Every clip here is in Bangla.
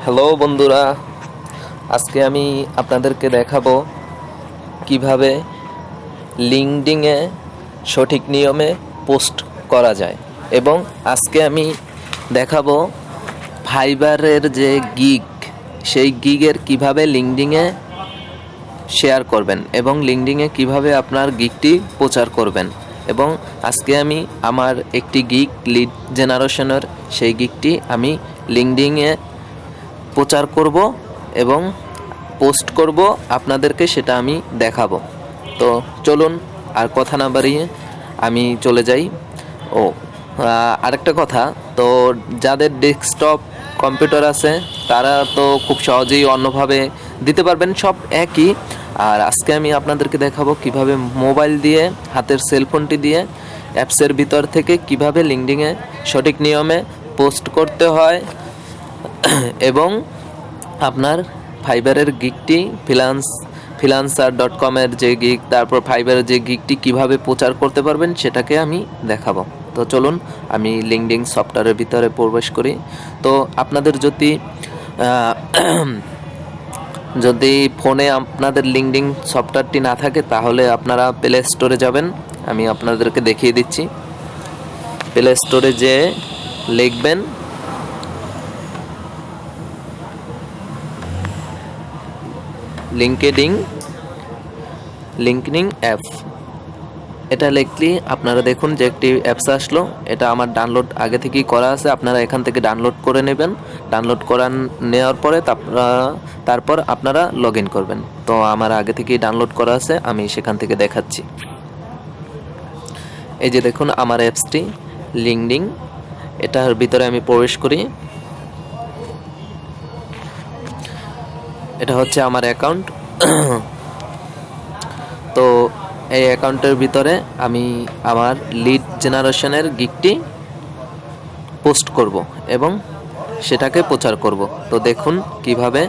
হ্যালো বন্ধুরা, আজকে আমি আপনাদেরকে দেখাবো কিভাবে লিঙ্কডইনে সঠিক নিয়মে পোস্ট করা যায়। এবং আজকে আমি দেখাবো ফাইবারের যে গিগ, সেই গিগের কিভাবে লিঙ্কডইনে শেয়ার করবেন এবং লিঙ্কডইনে কিভাবে আপনার গিগটি প্রচার করবেন। এবং আজকে আমি আমার একটি গিগ লিড জেনারেশনের সেই গিগটি আমি লিঙ্কডইনে প্রচার করব এবং পোস্ট করব, আপনাদেরকে সেটা আমি দেখাবো। তো চলুন আর কথা না বাড়িয়ে আমি চলে যাই। আরেকটা কথা, তো যাদের ডেস্কটপ কম্পিউটার আছে তারা তো খুব সহজেই অন্যভাবে দিতে পারবেন, সব একই। আর আজকে আমি আপনাদেরকে দেখাবো কিভাবে মোবাইল দিয়ে, হাতের সেলফোনটি দিয়ে অ্যাপসের ভিতর থেকে কিভাবে লিঙ্কডইনে সঠিক নিয়মে পোস্ট করতে হয় এবং আপনার ফাইবারের গিগটি ফ্রিল্যান্সার.com-এর যে গিগ, তারপর ফাইবারের যে গিগটি কিভাবে প্রচার করতে পারবেন সেটাকে আমি দেখাবো। তো চলুন আমি লিঙ্কডইন সফটওয়্যারের ভিতরে প্রবেশ করি। তো আপনাদের যদি ফোনে আপনাদের লিঙ্কডইন সফটওয়্যারটি না থাকে তাহলে আপনারা প্লে স্টোরে যাবেন। আমি আপনাদেরকে দেখিয়ে দিচ্ছি। প্লে স্টোরে যেয়ে লিখবেন লিঙ্কডইন অ্যাপ। এটা লিখলে আপনারা দেখুন যে একটি অ্যাপস আসলো। এটা আমার ডাউনলোড আগে থেকেই করা আছে, আপনারা এখান থেকে ডাউনলোড করে নেবেন। ডাউনলোড নেওয়ার পরে তারপর আপনারা লগ ইন করবেন। তো আমার আগে থেকেই ডাউনলোড করা আছে, আমি সেখান থেকে দেখাচ্ছি। এই যে দেখুন আমার অ্যাপসটি লিঙ্কডইন, এটার ভিতরে আমি প্রবেশ করি। এটা হচ্ছে আমার অ্যাকাউন্ট। তো এই অ্যাকাউন্টের ভিতরে আমি আমার লিড জেনারেশনের গিগটি পোস্ট করব এবং সেটাকে প্রচার করব। তো দেখুন কিভাবে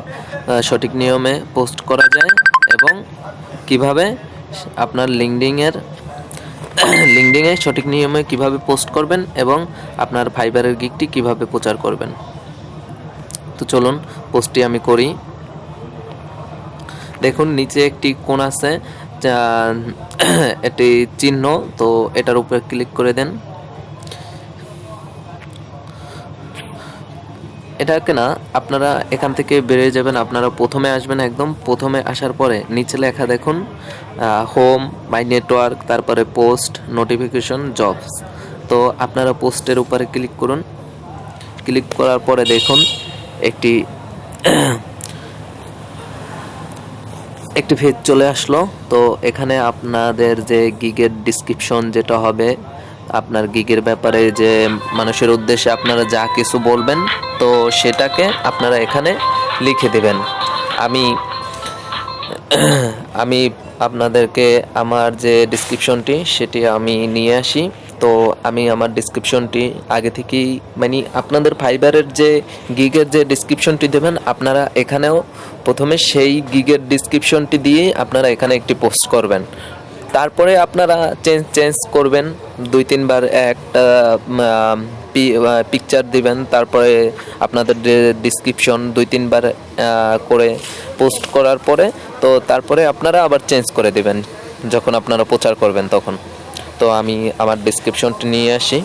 সঠিক নিয়মে পোস্ট করা যায় এবং কিভাবে আপনার লিঙ্কডইনে সঠিক নিয়মে কিভাবে পোস্ট করবেন এবং আপনার ফাইবারের গিগটি কিভাবে প্রচার করবেন। তো চলুন পোস্টটি আমি করি। দেখুন নিচে একটি কোণ আছে, এটি চিহ্ন, তো এটার উপরে ক্লিক করে দেন। এটাকে না, আপনারা এখান থেকে বেরিয়ে যাবেন। আপনারা প্রথমে আসবেন, একদম প্রথমে আসার পরে নিচে লেখা দেখুন হোম, মাই নেটওয়ার্ক, তারপরে পোস্ট, নোটিফিকেশন, জবস। তো আপনারা পোস্টের উপরে ক্লিক করুন। ক্লিক করার পরে দেখুন একটি পেজ চলে আসলো। তো এখানে আপনাদের যে গিগের ডিসক্রিপশন যেটা হবে, আপনার গিগের ব্যাপারে যে মানুষের উদ্দেশ্যে আপনারা যা কিছু বলবেন, তো সেটাকে আপনারা এখানে লিখে দেবেন। আমি আপনাদেরকে আমার যে ডিসক্রিপশনটি সেটি আমি নিয়ে আসি। তো আমি আমার ডিসক্রিপশনটি আগে থেকেই, মানে আপনাদের ফাইবারের যে গিগের যে ডিসক্রিপশনটি দেবেন, আপনারা এখানেও প্রথমে সেই গিগের ডিসক্রিপশনটি দিয়ে আপনারা এখানে একটি পোস্ট করবেন। তারপরে আপনারা চেঞ্জ করবেন, 2-3 বার একটা পিকচার দিবেন। তারপরে আপনাদের ডিসক্রিপশন 2-3 বার করে পোস্ট করার পরে তো তারপরে আপনারা আবার চেঞ্জ করে দিবেন যখন আপনারা প্রচার করবেন তখন। তো আমি আমার ডিসক্রিপশনটি নিয়ে আসি।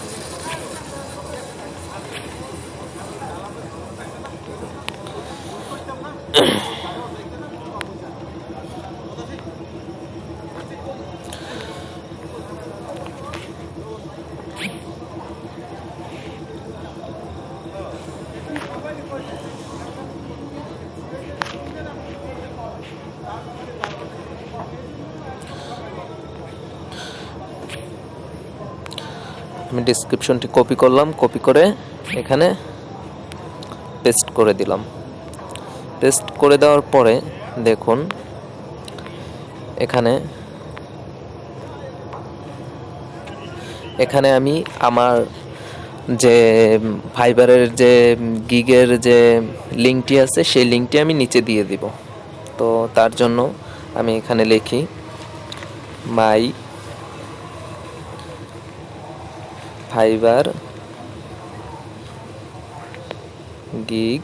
আমি ডিসক্রিপশনটি কপি করলাম, কপি করে এখানে পেস্ট করে দিলাম। পেস্ট করে দেওয়ার পরে দেখুন এখানে আমি আমার যে ফাইবারের যে গিগের যে লিঙ্কটি আছে সেই লিঙ্কটি আমি নিচে দিয়ে দিব। তো তার জন্য আমি এখানে লিখি মাই ফাইবার গিগ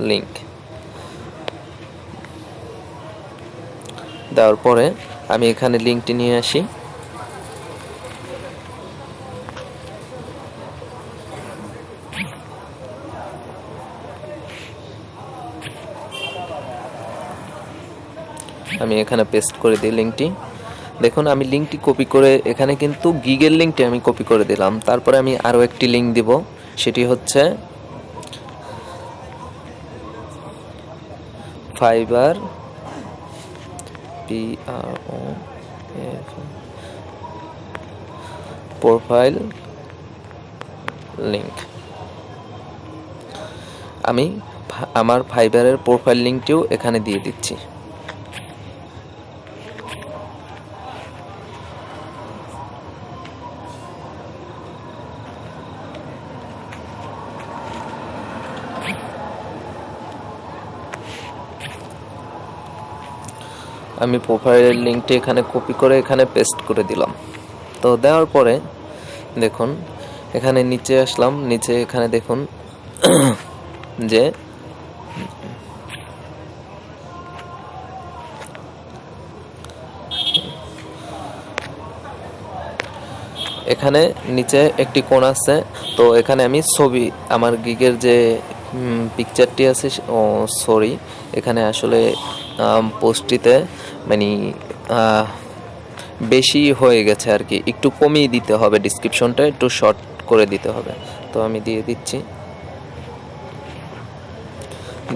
লিঙ্ক দেওয়ার পরে আমি এখানে লিঙ্কটি নিয়ে আসি। আমি এখানে পেস্ট করে দিই লিঙ্কটি। দেখুন আমি লিঙ্কটি কপি করে এখানে কিন্তু গিগের লিঙ্কটি আমি কপি করে দিলাম। তারপরে আমি আরও একটি লিঙ্ক দিব, সেটি হচ্ছে ফাইবার প্রোফাইল লিঙ্ক। আমি আমার ফাইবারের প্রোফাইল লিঙ্কটিও এখানে দিয়ে দিচ্ছি। আমি প্রোফাইলের লিঙ্কটি এখানে কপি করে এখানে পেস্ট করে দিলাম। তো দেওয়ার পরে দেখুন এখানে নিচে আসলাম, নিচে এখানে দেখুন যে এখানে নিচে একটি কোণ আছে। তো এখানে আমি ছবি আমার গিগের যে পিকচারটি আছে, সরি এখানে আসলে পোস্টটিতে মানে বেশি হয়ে গেছে আর কি, একটু কমিয়ে দিতে হবে, ডিসক্রিপশনটা একটু শর্ট করে দিতে হবে। তো আমি দিয়ে দিচ্ছি।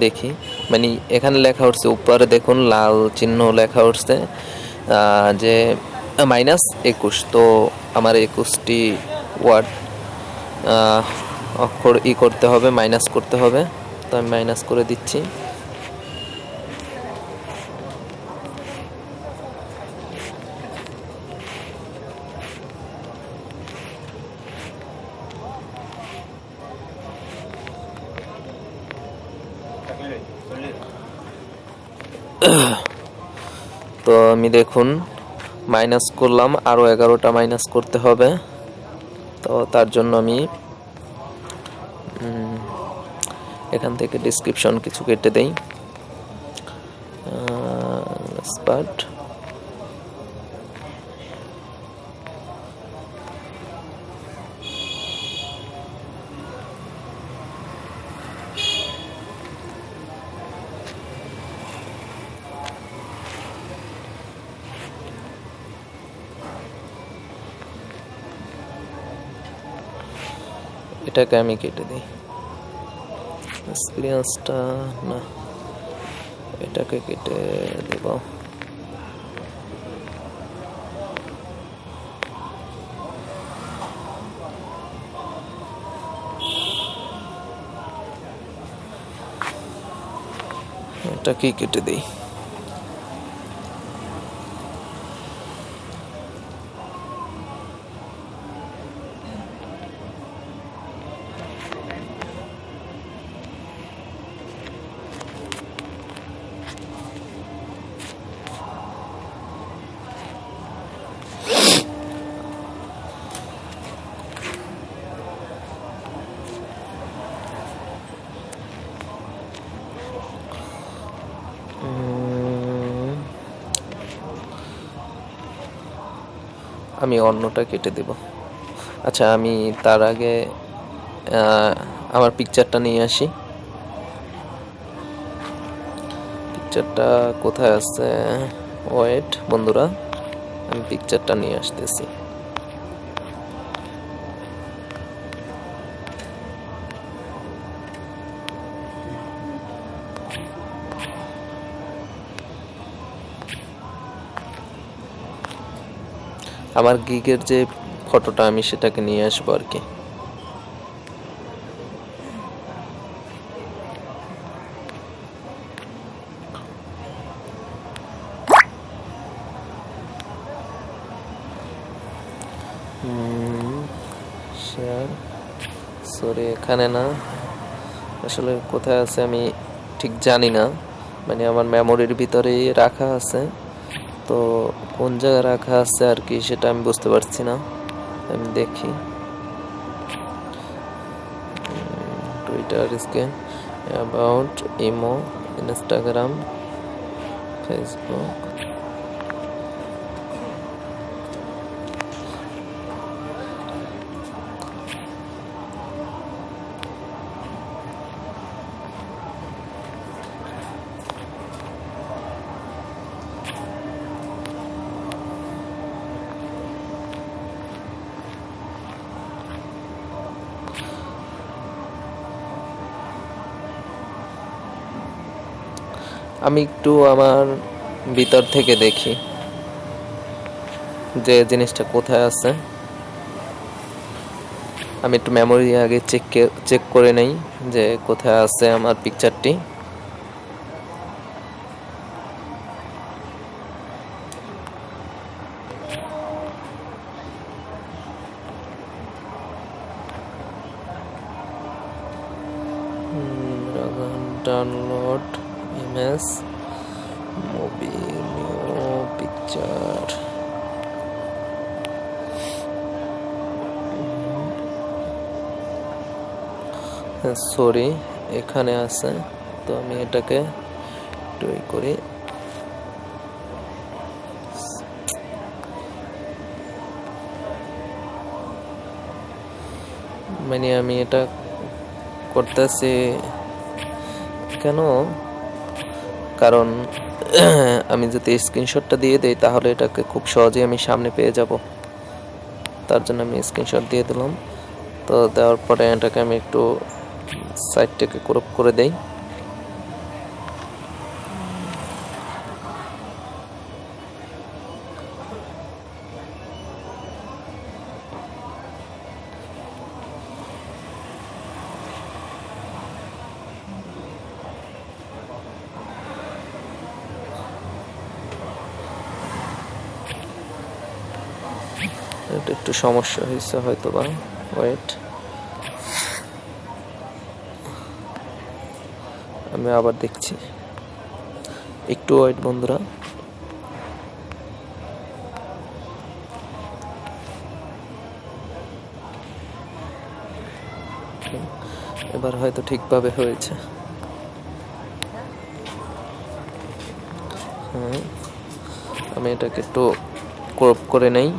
দেখি মানে এখানে লেখা উঠছে উপরে দেখুন লাল চিহ্ন লেখা উঠছে যে -21। তো আমার 21টি ওয়ার্ড অক্ষর করতে হবে, মাইনাস করতে হবে। তো আমি মাইনাস করে দিচ্ছি। তো আমি দেখুন মাইনাস করলাম, আরও 11টা মাইনাস করতে হবে। তো তার জন্য আমি এখান থেকে ডিসক্রিপশন কিছু কেটে দেই। স্পার্ট এটাকে আমি কেটে দিই। এক্সপিরিয়েন্সটা না, এটাকে কেটে দেব। এটাকে কেটে দিই। আমি অন্যটা কেটে দেব। আচ্ছা আমি তার আগে আমার পিকচারটা নিয়ে আসি। পিকচারটা কোথায় আছে? ওয়েট বন্ধুরা, আমি পিকচারটা নিয়ে আসতেছি। আমার গিগের যে ফটোটা আমি সেটাকে নিয়ে আসবো আর কি। শেয়ার, সরি এখানে না, আসলে কোথায় আছে আমি ঠিক জানি না, মানে আমার মেমোরির ভিতরেই রাখা আছে। তো কোন জায়গায় রাখা আছে আর কি সেটা আমি বুঝতে পারছি না। আমি দেখি Twitter screen, about, imo, Instagram, Facebook. আমি একটু আমার ভিতর থেকে দেখি যে জিনিসটা কোথায় আছে। আমি একটু মেমোরি আগে চেক করে নেই যে কোথায় আছে আমার পিকচারটি। Download image, movie, new picture. Sorry, এখানে আছে, তো আমি এটাকে একটু করি। মানে আমি এটা করতেছি কেন, কারণ আমি যদি স্ক্রিনশটটা দিয়ে দিই তাহলে এটাকে খুব সহজেই আমি সামনে পেয়ে যাব, তার জন্য আমি স্ক্রিনশট দিয়ে দিলাম। তো দেওয়ার পরে এটাকে আমি একটু সাইডটাকে ক্রপ করে দেই। এটা একটু সমস্যা হয়েছে হয়তো বা, ওয়েট, আমি আবার দেখছি, একটু ওয়েট বন্ধুরা। এবার হয়তো ঠিকভাবে হয়েছে। হ্যাঁ, আমি এটাকে একটু ক্রপ করে নেই।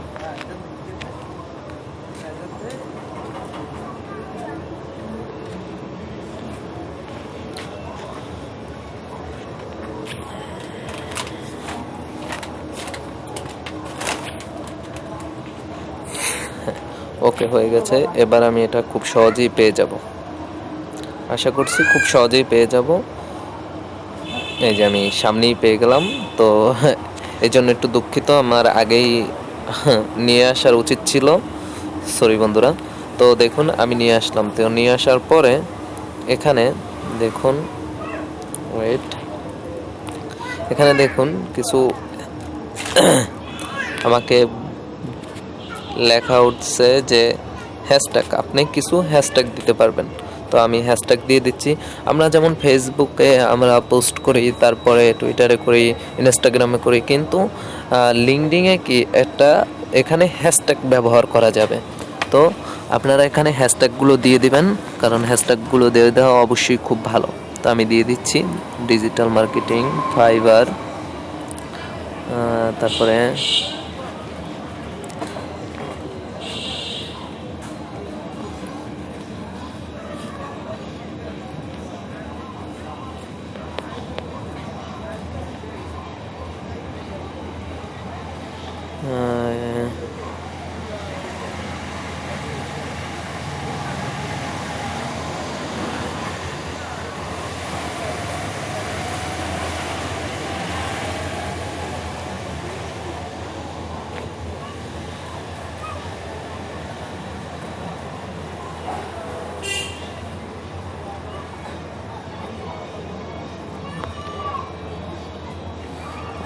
ওকে, হয়ে গেছে। এবার আমি এটা খুব সহজেই পেয়ে যাব, আশা করছি খুব সহজেই পেয়ে যাব। এই যে আমি সামনেই পেয়ে গেলাম। তো এই জন্য একটু দুঃখিত, আমার আগেই নিয়ে আসার উচিত ছিল, সরি বন্ধুরা। তো দেখুন আমি নিয়ে আসলাম, তো নিয়ে আসার পরে এখানে দেখুন, ওয়েট, এখানে দেখুন কিছু আমাকে লেখা উঠছে যে হ্যাশট্যাগ, আপনি কিছু হ্যাশট্যাগ দিতে পারবেন। তো আমি হ্যাশট্যাগ দিয়ে দিচ্ছি। আমরা যেমন ফেসবুকে আমরা পোস্ট করি, তারপরে টুইটারে করি, ইনস্টাগ্রামে করি, কিন্তু লিঙ্কডইনে কি একটা এখানে হ্যাশট্যাগ ব্যবহার করা যাবে। তো আপনারা এখানে হ্যাশট্যাগুলো দিয়ে দিবেন, কারণ হ্যাশট্যাগুলো দিয়ে দেওয়া অবশ্যই খুব ভালো। তো আমি দিয়ে দিচ্ছি ডিজিটাল মার্কেটিং, ফাইবার, তারপরে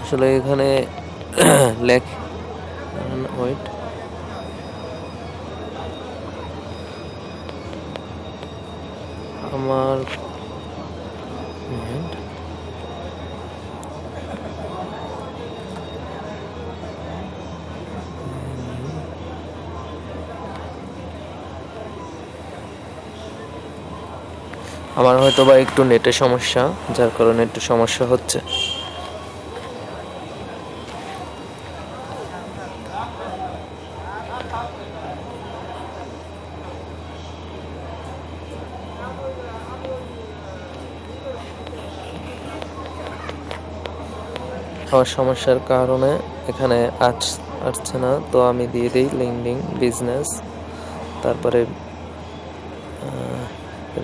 আসলে এখানে লেখ, ওয়েট, আমার আমার হয়তো বা একটু নেটের সমস্যা, যার কারণে একটু সমস্যা হচ্ছে। আমার সমস্যার কারণে এখানে আসছে না, তো আমি দিয়ে দিই লিঙ্কডিন বিজনেস, তারপরে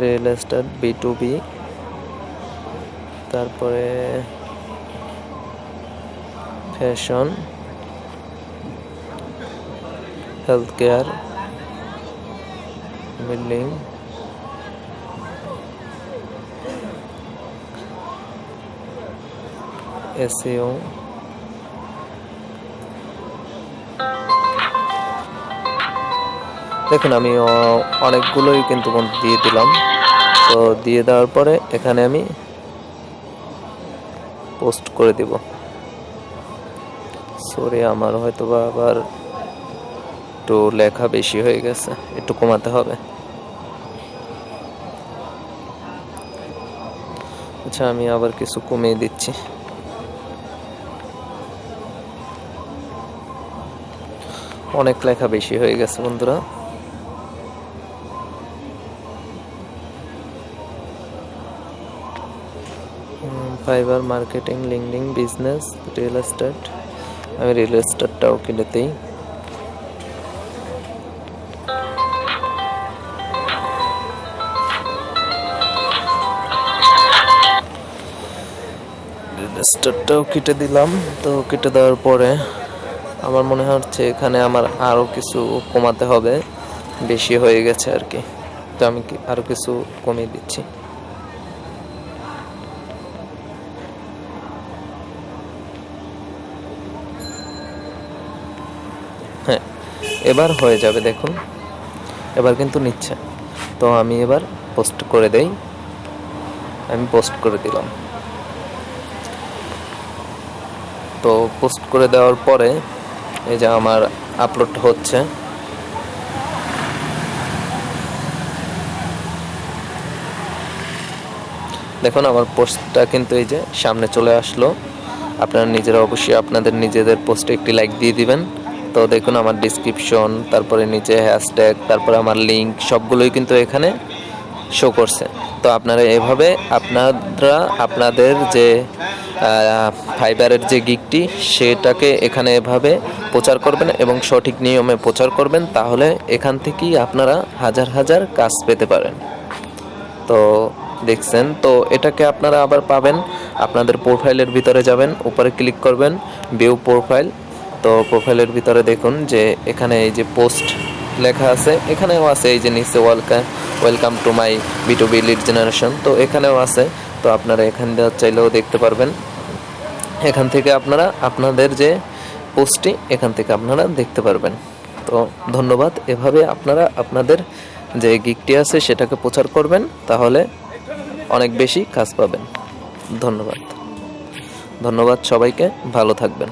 রিয়েল এস্টেট B2B, তারপরে fashion, health care, building, SEO, দেখুন আমি অনেকগুলোই কিন্তু দিয়ে দিলাম। তো দিয়ে দেওয়ার পরে এখানে আমি পোস্ট করে দিব। সরি, আমার হয়তো বা আবার একটু লেখা বেশি হয়ে গেছে, একটু কমাতে হবে। আচ্ছা, আমি আবার কিছু কমিয়ে দিচ্ছি। অনেক লেখা বেশি হয়ে গেছে বন্ধুরা। Fibre marketing, LinkedIn business, real estate. আমি রিয়েল এস্টেটটাও কিনে দিই। রিয়েল এস্টেটটাও কেটে দিলাম। তো কেটে দেওয়ার পরে আমার মনে হচ্ছে এখানে আমার আরও কিছু কমাতে হবে, বেশি হয়ে গেছে আর কি। তো আমি আরও কিছু কমিয়ে দিচ্ছি। হ্যাঁ, এবার হয়ে যাবে, দেখুন এবার কিন্তু নিচ্ছে। তো আমি এবার পোস্ট করে দেই। আমি পোস্ট করে দিলাম। তো পোস্ট করে দেওয়ার পরে এই যে আমার আপলোড হচ্ছে। দেখুন আমার পোস্টটা কিন্তু এই যে সামনে চলে আসলো। আপনারা নিজেরা অবশ্যই আপনাদের নিজেদের পোস্টে একটি লাইক দিয়ে দিবেন। তো দেখুন আমার ডিসক্রিপশন, তারপরে নিচে হ্যাশট্যাগ, তারপরে আমার লিঙ্ক সবগুলোই কিন্তু এখানে শো করছে। তো আপনারা এভাবে আপনাদের যে ফাইবারের যে গিগটি সেটাকে এখানে এভাবে প্রচার করবেন এবং সঠিক নিয়মে প্রচার করবেন, তাহলে এখান থেকেই আপনারা হাজার হাজার কাজ পেতে পারেন। তো দেখছেন, তো এটাকে আপনারা আবার পাবেন। আপনাদের প্রোফাইলের ভিতরে যাবেন, উপরে ক্লিক করবেন ভিউ প্রোফাইল। তো প্রোফাইলের ভিতরে দেখুন যে এখানে এই যে পোস্ট লেখা আছে, এখানেও আছে এই যে নিচে welcome to my B2B lead generation. তো এখানেও আছে। তো আপনারা এখান দিয়ে চাইলেও দেখতে পারবেন। এখান থেকে আপনারা আপনাদের যে পোস্টটি এখান থেকে আপনারা দেখতে পারবেন। তো ধন্যবাদ। এভাবে আপনারা আপনাদের যে গিগটি আছে সেটাকে প্রচার করবেন, তাহলে অনেক বেশি কাজ পাবেন। ধন্যবাদ সবাইকে, ভালো থাকবেন।